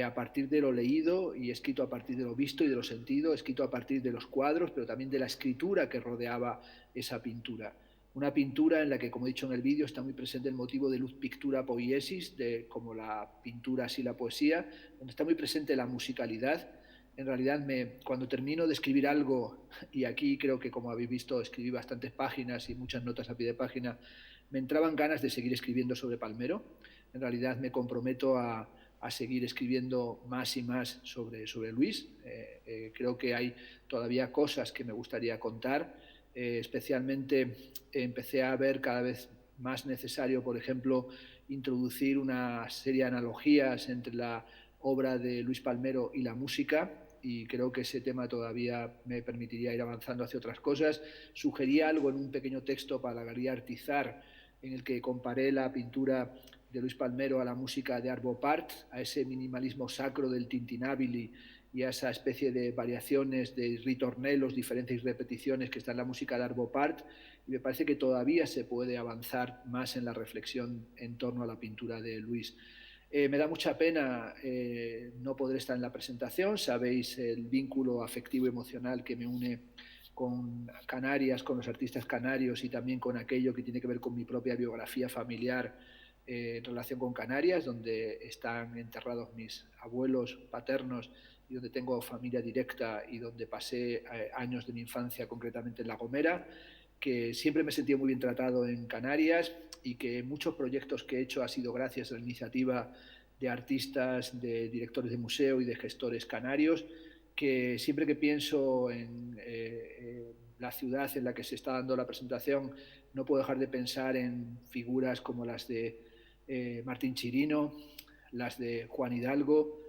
S1: a partir de lo leído y he escrito a partir de lo visto y de lo sentido, he escrito a partir de los cuadros, pero también de la escritura que rodeaba esa pintura. Una pintura en la que, como he dicho en el vídeo, está muy presente el motivo de luz pictura poiesis, como la pintura así la poesía, donde está muy presente la musicalidad. En realidad, cuando termino de escribir algo, y aquí creo que, como habéis visto, escribí bastantes páginas y muchas notas a pie de página, me entraban ganas de seguir escribiendo sobre Palmero. En realidad me comprometo a seguir escribiendo más y más sobre Luis. Creo que hay todavía cosas que me gustaría contar. Especialmente empecé a ver cada vez más necesario, por ejemplo, introducir una serie de analogías entre la obra de Luis Palmero y la música, y creo que ese tema todavía me permitiría ir avanzando hacia otras cosas. Sugería algo en un pequeño texto para la Galería Artizar, en el que comparé la pintura de Luis Palmero a la música de Arvo Pärt, a ese minimalismo sacro del Tintinnabuli y a esa especie de variaciones, de ritornelos, diferencias y repeticiones que está en la música de Arvo Pärt, y me parece que todavía se puede avanzar más en la reflexión en torno a la pintura de Luis. Me da mucha pena no poder estar en la presentación. Sabéis el vínculo afectivo y emocional que me une con Canarias, con los artistas canarios y también con aquello que tiene que ver con mi propia biografía familiar en relación con Canarias, donde están enterrados mis abuelos paternos y donde tengo familia directa y donde pasé años de mi infancia, concretamente en La Gomera, que siempre me he sentido muy bien tratado en Canarias y que muchos proyectos que he hecho ha sido gracias a la iniciativa de artistas, de directores de museo y de gestores canarios, que siempre que pienso en la ciudad en la que se está dando la presentación, no puedo dejar de pensar en figuras como las de Martín Chirino, las de Juan Hidalgo.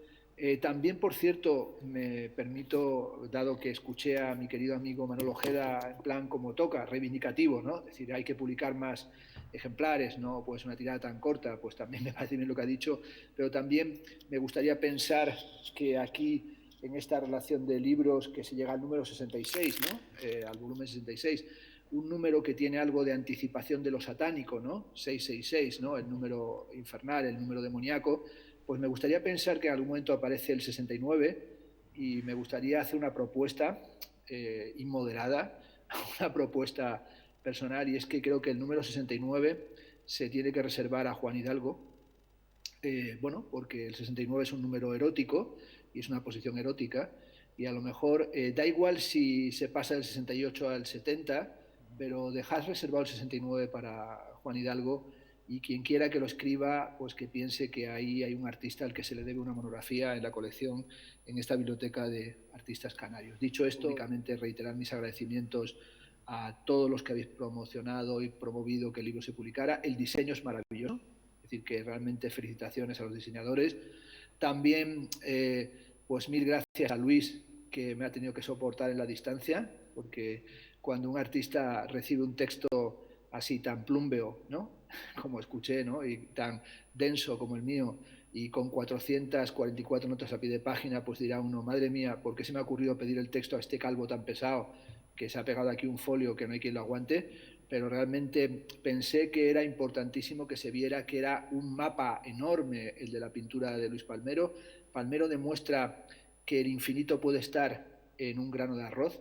S1: También, por cierto, me permito, dado que escuché a mi querido amigo Manuel Ojeda en plan como toca, reivindicativo, ¿no? Es decir, hay que publicar más ejemplares, no pues una tirada tan corta, pues también me parece bien lo que ha dicho, pero también me gustaría pensar que aquí, en esta relación de libros, que se llega al número 66, ¿no? Al volumen 66, un número que tiene algo de anticipación de lo satánico, ¿no? 666, ¿no? El número infernal, el número demoníaco. Pues me gustaría pensar que en algún momento aparece el 69 y me gustaría hacer una propuesta inmoderada, una propuesta personal, y es que creo que el número 69 se tiene que reservar a Juan Hidalgo, bueno, porque el 69 es un número erótico y es una posición erótica, y a lo mejor da igual si se pasa del 68 al 70, pero dejad reservado el 69 para Juan Hidalgo, y quien quiera que lo escriba, pues que piense que ahí hay un artista al que se le debe una monografía en la colección, en esta biblioteca de artistas canarios. Dicho esto, únicamente reiterar mis agradecimientos a todos los que habéis promocionado y promovido que el libro se publicara. El diseño es maravilloso, es decir, que realmente felicitaciones a los diseñadores. También, pues mil gracias a Luis, que me ha tenido que soportar en la distancia, porque cuando un artista recibe un texto así tan plúmbeo, ¿no?, como escuché, ¿no?, y tan denso como el mío, y con 444 notas a pie de página, pues dirá uno, madre mía, ¿por qué se me ha ocurrido pedir el texto a este calvo tan pesado que se ha pegado aquí un folio que no hay quien lo aguante? Pero realmente pensé que era importantísimo que se viera que era un mapa enorme el de la pintura de Luis Palmero. Palmero demuestra que el infinito puede estar en un grano de arroz,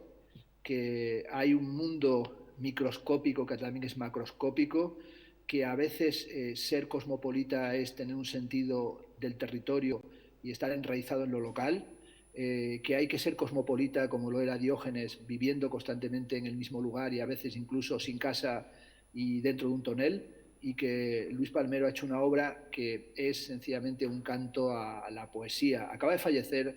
S1: que hay un mundo microscópico que también es macroscópico, que a veces ser cosmopolita es tener un sentido del territorio y estar enraizado en lo local, que hay que ser cosmopolita como lo era Diógenes, viviendo constantemente en el mismo lugar y a veces incluso sin casa y dentro de un tonel, y que Luis Palmero ha hecho una obra que es sencillamente un canto a la poesía. Acaba de fallecer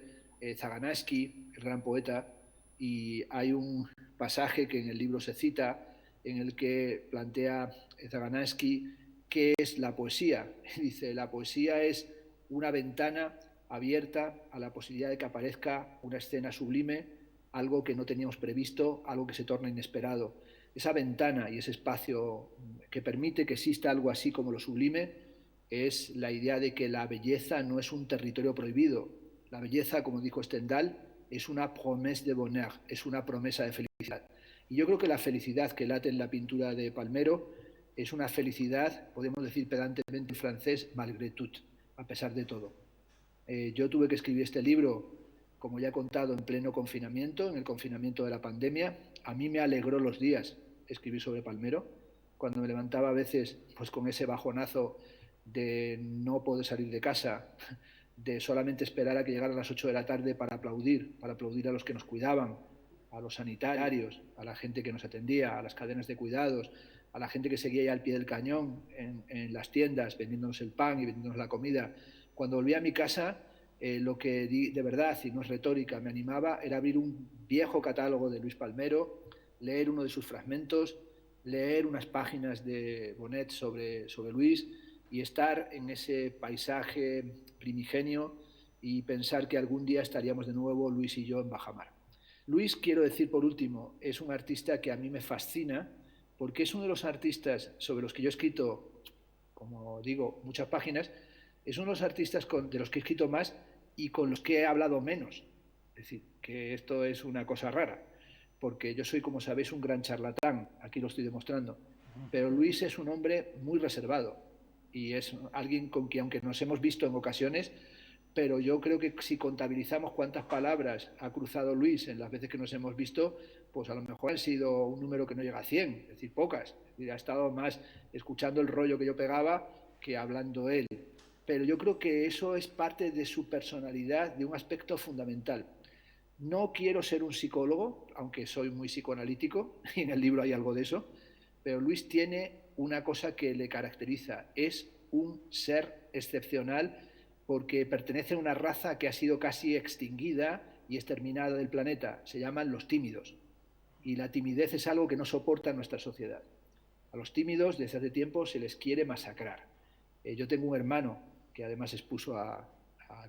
S1: Zaganaski, el gran poeta, y hay un pasaje que en el libro se cita en el que plantea Zaganaski qué es la poesía. Dice, la poesía es una ventana abierta a la posibilidad de que aparezca una escena sublime, algo que no teníamos previsto, algo que se torna inesperado. Esa ventana y ese espacio que permite que exista algo así como lo sublime es la idea de que la belleza no es un territorio prohibido. La belleza, como dijo Stendhal, es una promesse de bonheur, es una promesa de felicidad. Y yo creo que la felicidad que late en la pintura de Palmero es una felicidad, podemos decir pedantemente en francés, malgré tout, a pesar de todo. Yo tuve que escribir este libro, como ya he contado, en pleno confinamiento, en el confinamiento de la pandemia. A mí me alegró los días escribir sobre Palmero, cuando me levantaba a veces pues con ese bajonazo de no poder salir de casa, de solamente esperar a que llegaran las 8 de la tarde para aplaudir a los que nos cuidaban, a los sanitarios, a la gente que nos atendía, a las cadenas de cuidados, a la gente que seguía ya al pie del cañón en las tiendas, vendiéndonos el pan y vendiéndonos la comida. Cuando volví a mi casa, lo que de verdad, y no es retórica, me animaba era abrir un viejo catálogo de Luis Palmero, leer uno de sus fragmentos, leer unas páginas de Bonet sobre Luis y estar en ese paisaje primigenio y pensar que algún día estaríamos de nuevo Luis y yo en bajamar. Luis, quiero decir por último, es un artista que a mí me fascina porque es uno de los artistas sobre los que yo he escrito, como digo, muchas páginas, es uno de los artistas de los que he escrito más y con los que he hablado menos. Es decir, que esto es una cosa rara, porque yo soy, como sabéis, un gran charlatán, aquí lo estoy demostrando, pero Luis es un hombre muy reservado y es alguien con quien, aunque nos hemos visto en ocasiones, pero yo creo que si contabilizamos cuántas palabras ha cruzado Luis en las veces que nos hemos visto, pues a lo mejor han sido un número que no llega a 100, es decir, pocas. Es decir, ha estado más escuchando el rollo que yo pegaba que hablando él. Pero yo creo que eso es parte de su personalidad, de un aspecto fundamental. No quiero ser un psicólogo, aunque soy muy psicoanalítico, y en el libro hay algo de eso, pero Luis tiene una cosa que le caracteriza, es un ser excepcional porque pertenece a una raza que ha sido casi extinguida y exterminada del planeta, se llaman los tímidos. y la timidez es algo que no soporta nuestra sociedad. A los tímidos desde hace tiempo se les quiere masacrar. Yo tengo un hermano que además expuso a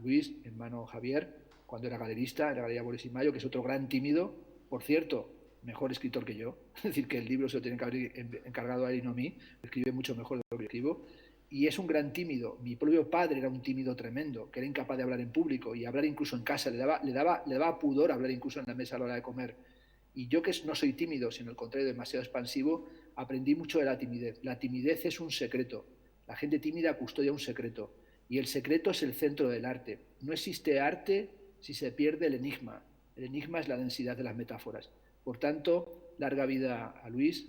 S1: Luis, hermano Javier, cuando era galerista en la Galería Boris y Mayo, que es otro gran tímido, por cierto, mejor escritor que yo, es decir, que el libro se lo tiene que haber encargado a él y no a mí, escribe mucho mejor de lo que escribo, y es un gran tímido. Mi propio padre era un tímido tremendo, que era incapaz de hablar en público y hablar incluso en casa, le daba pudor hablar incluso en la mesa a la hora de comer. Y yo, que no soy tímido, sino al contrario, demasiado expansivo, aprendí mucho de la timidez. La timidez es un secreto. La gente tímida custodia un secreto. Y el secreto es el centro del arte. No existe arte si se pierde el enigma. El enigma es la densidad de las metáforas. Por tanto, larga vida a Luis.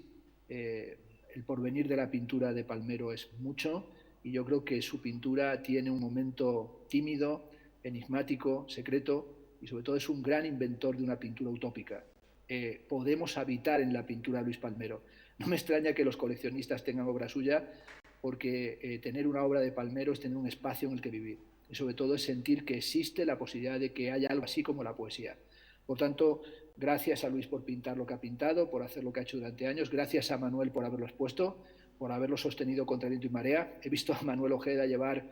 S1: El porvenir de la pintura de Palmero es mucho, y yo creo que su pintura tiene un momento tímido, enigmático, secreto, y sobre todo es un gran inventor de una pintura utópica. Podemos habitar en la pintura de Luis Palmero. No me extraña que los coleccionistas tengan obra suya, porque tener una obra de Palmero es tener un espacio en el que vivir. Y sobre todo es sentir que existe la posibilidad de que haya algo así como la poesía. Por tanto, gracias a Luis por pintar lo que ha pintado, por hacer lo que ha hecho durante años. Gracias a Manuel por haberlo expuesto, por haberlo sostenido contra viento y marea. He visto a Manuel Ojeda llevar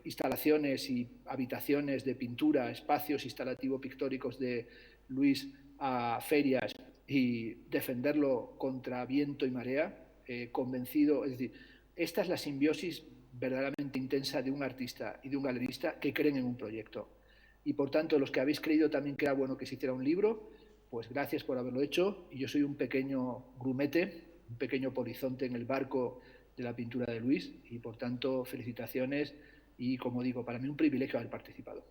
S1: instalaciones y habitaciones de pintura, espacios instalativos-pictóricos de Luis a ferias y defenderlo contra viento y marea, convencido. Es decir, esta es la simbiosis verdaderamente intensa de un artista y de un galerista que creen en un proyecto. Y por tanto, los que habéis creído también que era bueno que se hiciera un libro, pues gracias por haberlo hecho. Y yo soy un pequeño grumete, un pequeño polizonte en el barco de la pintura de Luis, y por tanto, felicitaciones y, como digo, para mí un privilegio haber participado.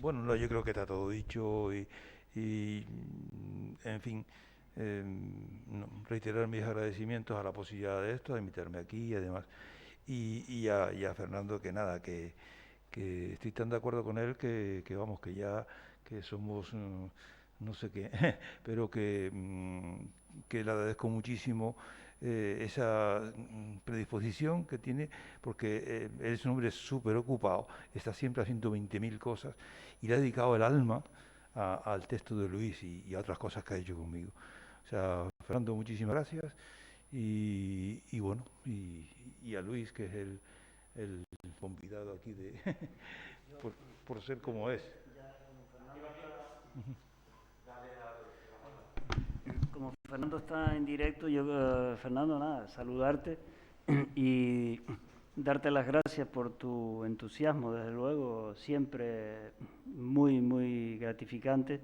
S4: Bueno, no, yo creo que está todo dicho en fin, reiterar mis agradecimientos a la posibilidad de esto, de invitarme aquí y además, y a Fernando, que nada, que estoy tan de acuerdo con él que vamos, que ya que somos no sé qué, pero que le agradezco muchísimo esa predisposición que tiene, porque él es un hombre súper ocupado, está siempre haciendo 20.000 cosas y le ha dedicado el alma al texto de Luis y a otras cosas que ha hecho conmigo. O sea, Fernando, muchísimas gracias y bueno, y a Luis, que es el convidado aquí de por ser como es.
S2: Como Fernando está en directo, yo, Fernando, nada, saludarte y darte las gracias por tu entusiasmo, desde luego, siempre muy, muy gratificante.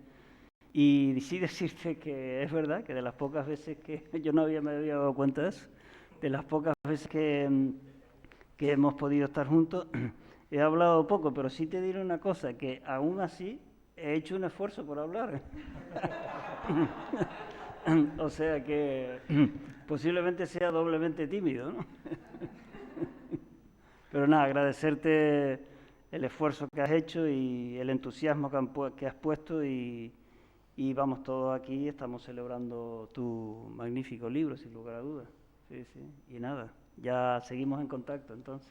S2: Y sí decirte que es verdad que de las pocas veces que yo no me había dado cuenta de eso, de las pocas veces que hemos podido estar juntos, he hablado poco, pero sí te diré una cosa, que aún así he hecho un esfuerzo por hablar. O sea que posiblemente sea doblemente tímido, ¿no? Pero nada, agradecerte el esfuerzo que has hecho y el entusiasmo que has puesto y vamos todos aquí, estamos celebrando tu magnífico libro, sin lugar a dudas. Sí, sí. Y nada, ya seguimos en contacto entonces.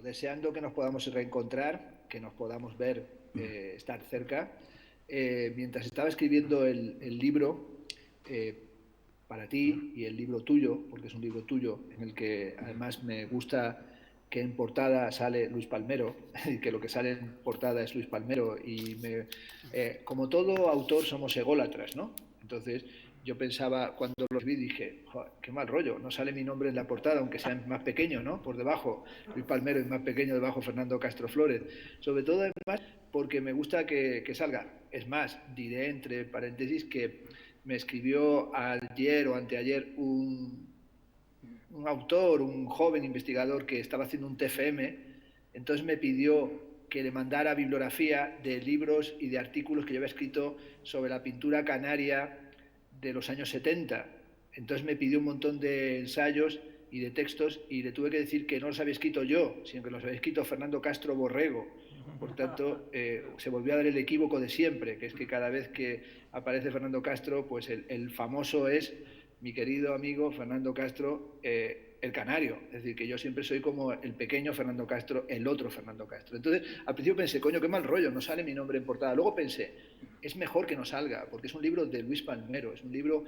S1: Deseando que nos podamos reencontrar, que nos podamos ver, estar cerca. Mientras estaba escribiendo el libro para ti y el libro tuyo, porque es un libro tuyo en el que además me gusta que en portada sale Luis Palmero, y que lo que sale en portada es Luis Palmero, y como todo autor somos ególatras, ¿no? Entonces yo pensaba, cuando los vi, dije, qué mal rollo, no sale mi nombre en la portada, aunque sea más pequeño, ¿no? Por debajo, Luis Palmero, y más pequeño debajo Fernando Castro Flores. Sobre todo, además, porque me gusta que salga. Es más, diré entre paréntesis que me escribió ayer o anteayer un autor, un joven investigador que estaba haciendo un TFM, entonces me pidió que le mandara bibliografía de libros y de artículos que yo había escrito sobre la pintura canaria de los años 70. Entonces me pidió un montón de ensayos y de textos y le tuve que decir que no los había escrito yo, sino que los había escrito Fernando Castro Borrego, Por tanto, se volvió a dar el equívoco de siempre, que es que cada vez que aparece Fernando Castro, pues el famoso es mi querido amigo Fernando Castro, el canario. Es decir, que yo siempre soy como el pequeño Fernando Castro, el otro Fernando Castro. Entonces, al principio pensé, coño, qué mal rollo, no sale mi nombre en portada. Luego pensé, es mejor que no salga, porque es un libro de Luis Palmero, es un libro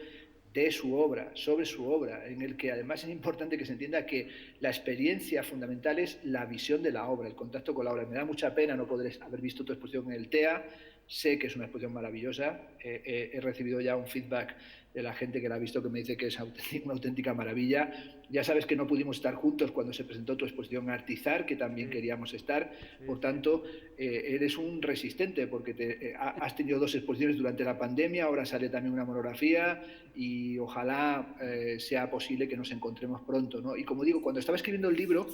S1: de su obra, sobre su obra, en el que además es importante que se entienda que la experiencia fundamental es la visión de la obra, el contacto con la obra. Me da mucha pena no poder haber visto tu exposición en el TEA, sé que es una exposición maravillosa, he recibido ya un feedback de la gente que la ha visto que me dice que es una auténtica maravilla. Ya sabes que no pudimos estar juntos cuando se presentó tu exposición Artizar, que también queríamos estar, por tanto, eres un resistente, porque has tenido 2 exposiciones durante la pandemia, ahora sale también una monografía y ojalá sea posible que nos encontremos pronto, ¿no? Y como digo, cuando estaba escribiendo el libro,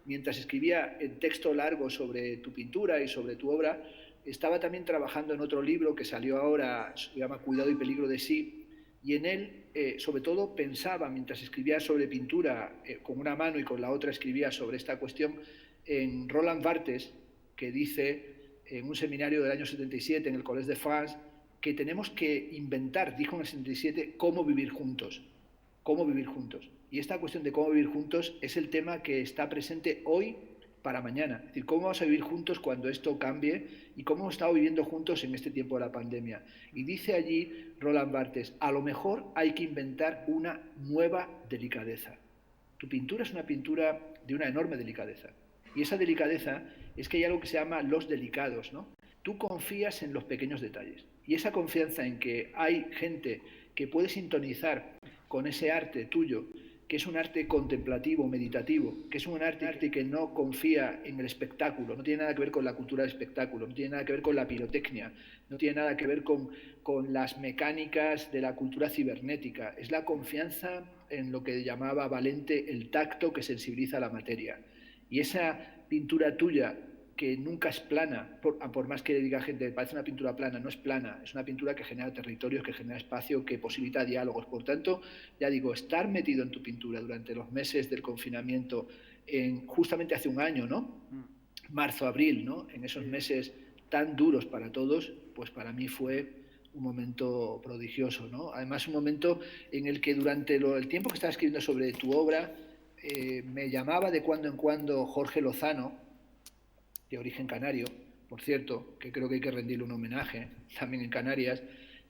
S1: mientras escribía el texto largo sobre tu pintura y sobre tu obra, estaba también trabajando en otro libro que salió ahora, se llama Cuidado y peligro de sí, y en él, sobre todo, pensaba, mientras escribía sobre pintura con una mano y con la otra escribía sobre esta cuestión, en Roland Barthes, que dice en un seminario del año 77 en el Collège de France, que tenemos que inventar, dijo en el 77, cómo vivir juntos. Cómo vivir juntos. Y esta cuestión de cómo vivir juntos es el tema que está presente hoy para mañana. Es decir, cómo vamos a vivir juntos cuando esto cambie y cómo hemos estado viviendo juntos en este tiempo de la pandemia. Y dice allí Roland Barthes, a lo mejor hay que inventar una nueva delicadeza. Tu pintura es una pintura de una enorme delicadeza. Y esa delicadeza es que hay algo que se llama los delicados, ¿no? Tú confías en los pequeños detalles. Y esa confianza en que hay gente que puede sintonizar con ese arte tuyo, que es un arte contemplativo, meditativo, que es un arte que no confía en el espectáculo, no tiene nada que ver con la cultura del espectáculo, no tiene nada que ver con la pirotecnia, no tiene nada que ver con las mecánicas de la cultura cibernética, es la confianza en lo que llamaba Valente el tacto que sensibiliza la materia. Y esa pintura tuya, que nunca es plana, por más que diga gente, parece una pintura plana, no es plana, es una pintura que genera territorios, que genera espacio, que posibilita diálogos. Por tanto, ya digo, estar metido en tu pintura durante los meses del confinamiento, justamente hace un año, ¿no? Marzo, abril, ¿no? En esos meses tan duros para todos, pues para mí fue un momento prodigioso, ¿no? Además, un momento en el que durante el tiempo que estaba escribiendo sobre tu obra, me llamaba de cuando en cuando Jorge Lozano, de origen canario, por cierto, que creo que hay que rendirle un homenaje, también en Canarias,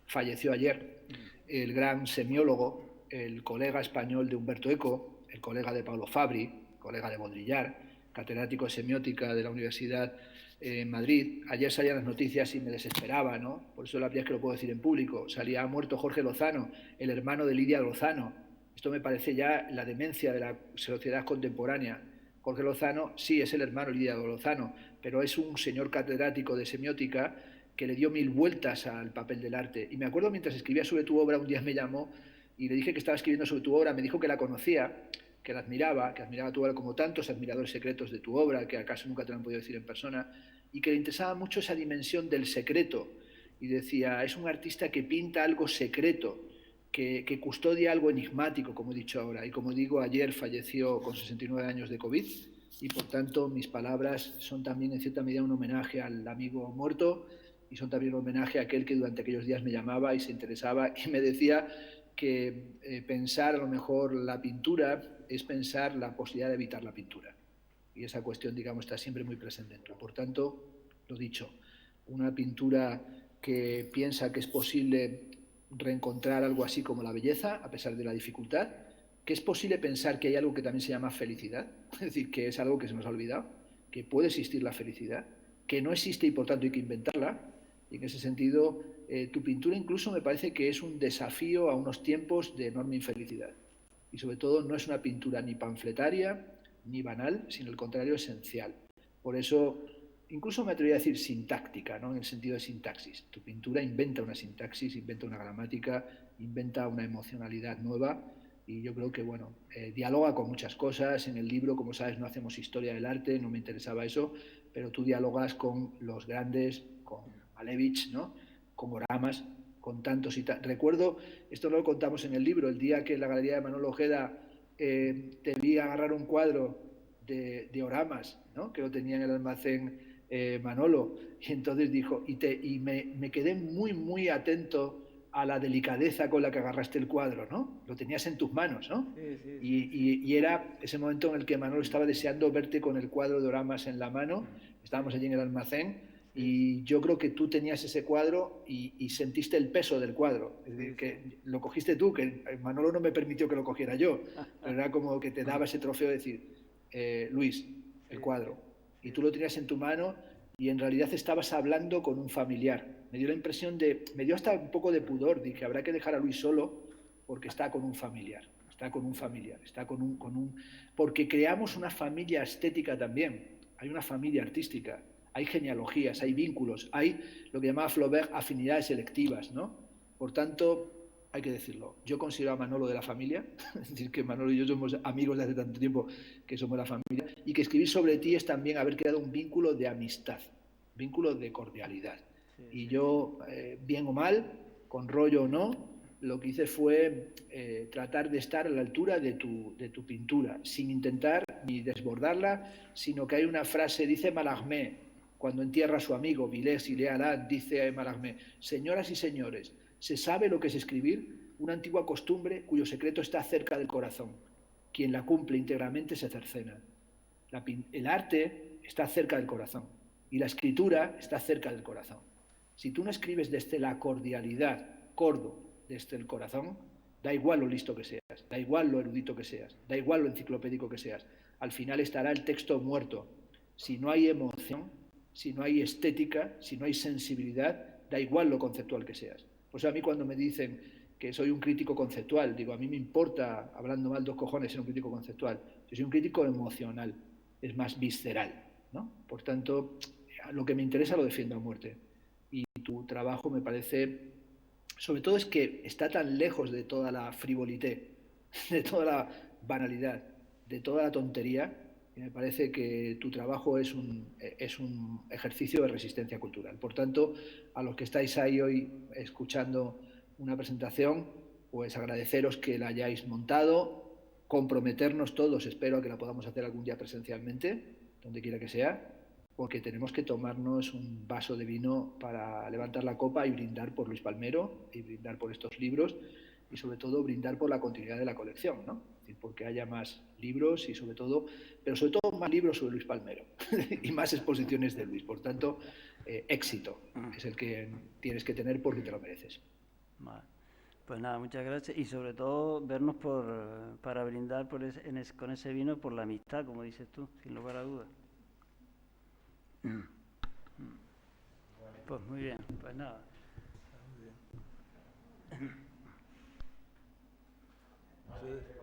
S1: falleció ayer, el gran semiólogo, el colega español de Humberto Eco, el colega de Paulo Fabri, colega de Baudrillard, catedrático de semiótica de la Universidad en Madrid. Ayer salían las noticias y me desesperaba, ¿no? Por eso la primera vez que lo puedo decir en público. Ha muerto Jorge Lozano, el hermano de Lidia Lozano. Esto me parece ya la demencia de la sociedad contemporánea. Jorge Lozano sí es el hermano de Lidia Lozano, pero es un señor catedrático de semiótica que le dio 1000 vueltas al papel del arte. Y me acuerdo mientras escribía sobre tu obra, un día me llamó y le dije que estaba escribiendo sobre tu obra, me dijo que la conocía, que la admiraba, que admiraba tu obra como tantos admiradores secretos de tu obra, que acaso nunca te lo han podido decir en persona, y que le interesaba mucho esa dimensión del secreto. Y decía, es un artista que pinta algo secreto, que custodia algo enigmático, como he dicho ahora. Y como digo, ayer falleció con 69 años de COVID, y por tanto mis palabras son también en cierta medida un homenaje al amigo muerto y son también un homenaje a aquel que durante aquellos días me llamaba y se interesaba y me decía que pensar a lo mejor la pintura es pensar la posibilidad de evitar la pintura. Y esa cuestión, digamos, está siempre muy presente dentro. Por tanto, lo dicho, una pintura que piensa que es posible reencontrar algo así como la belleza, a pesar de la dificultad, que es posible pensar que hay algo que también se llama felicidad, es decir, que es algo que se nos ha olvidado, que puede existir la felicidad, que no existe y por tanto hay que inventarla, y en ese sentido tu pintura incluso me parece que es un desafío a unos tiempos de enorme infelicidad. Y sobre todo no es una pintura ni panfletaria ni banal, sino al contrario esencial. Por eso incluso me atrevería a decir sintáctica, ¿no? En el sentido de sintaxis. Tu pintura inventa una sintaxis, inventa una gramática, inventa una emocionalidad nueva y yo creo que, bueno, dialoga con muchas cosas. En el libro, como sabes, no hacemos historia del arte, no me interesaba eso, pero tú dialogas con los grandes, con Malevich, ¿no? Con Oramas, con tantos y tantos. Recuerdo, esto no lo contamos en el libro, el día que en la Galería de Manolo Ojeda te vi agarrar un cuadro de Oramas, ¿no? Que lo tenía en el almacén Manolo. Y entonces dijo, y me quedé muy, muy atento a la delicadeza con la que agarraste el cuadro, ¿no? Lo tenías en tus manos, ¿no? Y era ese momento en el que Manolo estaba deseando verte con el cuadro de Oramas en la mano. Estábamos allí en el almacén y yo creo que tú tenías ese cuadro y sentiste el peso del cuadro. Es decir, que lo cogiste tú, que Manolo no me permitió que lo cogiera yo, pero era como que te daba ese trofeo de decir, Luis, el cuadro. Y tú lo tenías en tu mano y en realidad estabas hablando con un familiar. Me dio la impresión me dio hasta un poco de pudor, dije, habrá que dejar a Luis solo porque está con un familiar, porque creamos una familia estética también, hay una familia artística, hay genealogías, hay vínculos, hay lo que llamaba Flaubert afinidades selectivas, ¿no? Por tanto, hay que decirlo, yo considero a Manolo de la familia, es decir, que Manolo y yo somos amigos de hace tanto tiempo que somos la familia, y que escribir sobre ti es también haber creado un vínculo de amistad, vínculo de cordialidad. Y yo, bien o mal, con rollo o no, lo que hice fue tratar de estar a la altura de tu pintura, sin intentar ni desbordarla, sino que hay una frase, dice Mallarmé, cuando entierra a su amigo Villers y Léalat, dice Mallarmé, señoras y señores, ¿se sabe lo que es escribir? Una antigua costumbre cuyo secreto está cerca del corazón. Quien la cumple íntegramente se cercena. El arte está cerca del corazón y la escritura está cerca del corazón. Si tú no escribes desde la cordialidad, cordo, desde el corazón, da igual lo listo que seas, da igual lo erudito que seas, da igual lo enciclopédico que seas, al final estará el texto muerto. Si no hay emoción, si no hay estética, si no hay sensibilidad, da igual lo conceptual que seas. Pues a mí cuando me dicen que soy un crítico conceptual, digo, a mí me importa, hablando mal dos cojones, ser un crítico conceptual. Yo soy un crítico emocional, es más visceral, ¿no? Por tanto, lo que me interesa lo defiendo a muerte. Y tu trabajo me parece, sobre todo es que está tan lejos de toda la frivolité, de toda la banalidad, de toda la tontería, y me parece que tu trabajo es un ejercicio de resistencia cultural. Por tanto, a los que estáis ahí hoy escuchando una presentación, pues agradeceros que la hayáis montado, comprometernos todos, espero a que la podamos hacer algún día presencialmente, donde quiera que sea, porque tenemos que tomarnos un vaso de vino para levantar la copa y brindar por Luis Palmero y brindar por estos libros y sobre todo brindar por la continuidad de la colección, ¿no? Es decir, porque haya más libros y sobre todo más libros sobre Luis Palmero y más exposiciones de Luis. Por tanto, éxito es el que tienes que tener porque te lo mereces.
S2: Vale. Pues nada, muchas gracias y sobre todo vernos para brindar con ese vino por la amistad, como dices tú, sin lugar a dudas. Pues muy bien, pues nada. Muy bien. Sí.